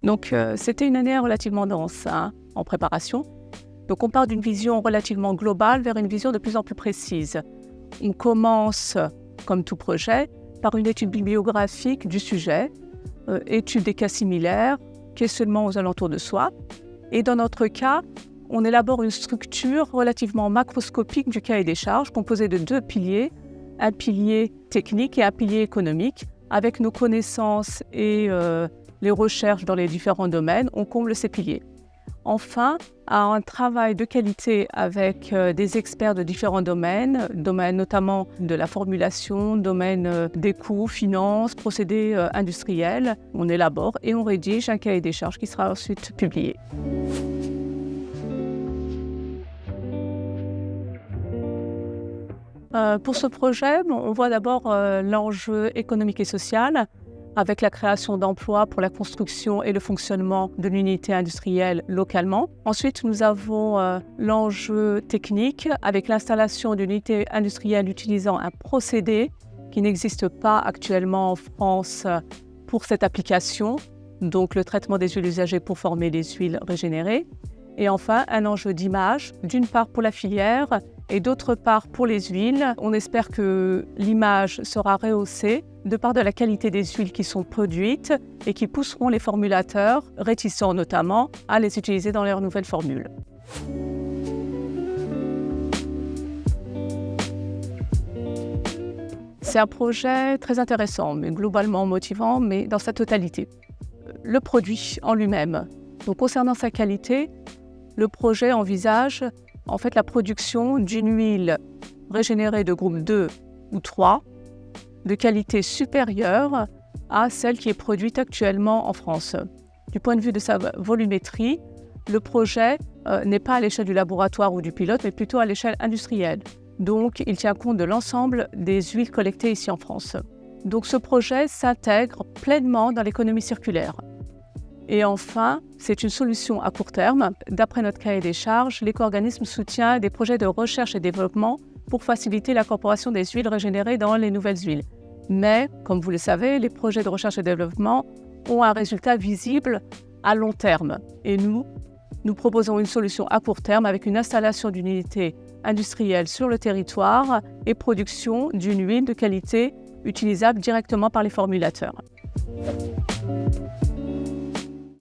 Donc, c'était une année relativement dense en préparation. Donc, on part d'une vision relativement globale vers une vision de plus en plus précise. On commence, comme tout projet, par une étude bibliographique du sujet, étude des cas similaires, questionnement aux alentours de soi. Et dans notre cas, on élabore une structure relativement macroscopique du cahier des charges, composé de 2 piliers, un pilier technique et un pilier économique. Avec nos connaissances et les recherches dans les différents domaines, on comble ces piliers. Enfin, un travail de qualité avec des experts de différents domaines notamment de la formulation, domaine des coûts, finances, procédés industriels. On élabore et on rédige un cahier des charges qui sera ensuite publié. Pour ce projet, on voit d'abord l'enjeu économique et social, avec la création d'emplois pour la construction et le fonctionnement de l'unité industrielle localement. Ensuite, nous avons l'enjeu technique, avec l'installation d'une unité industrielle utilisant un procédé qui n'existe pas actuellement en France pour cette application, donc le traitement des huiles usagées pour former les huiles régénérées. Et enfin, un enjeu d'image, d'une part pour la filière et d'autre part pour les huiles. On espère que l'image sera rehaussée de part de la qualité des huiles qui sont produites et qui pousseront les formulateurs, réticents notamment, à les utiliser dans leurs nouvelles formules. C'est un projet très intéressant, mais globalement motivant, mais dans sa totalité. Le produit en lui-même. Donc, concernant sa qualité, le projet envisage en fait la production d'une huile régénérée de groupe 2 ou 3 de qualité supérieure à celle qui est produite actuellement en France. Du point de vue de sa volumétrie, le projet n'est pas à l'échelle du laboratoire ou du pilote, mais plutôt à l'échelle industrielle. Donc, il tient compte de l'ensemble des huiles collectées ici en France. Donc, ce projet s'intègre pleinement dans l'économie circulaire. Et enfin, c'est une solution à court terme. D'après notre cahier des charges, l'éco-organisme soutient des projets de recherche et développement pour faciliter l'incorporation des huiles régénérées dans les nouvelles huiles. Mais, comme vous le savez, les projets de recherche et développement ont un résultat visible à long terme. Et nous proposons une solution à court terme avec une installation d'une unité industrielle sur le territoire et production d'une huile de qualité utilisable directement par les formulateurs.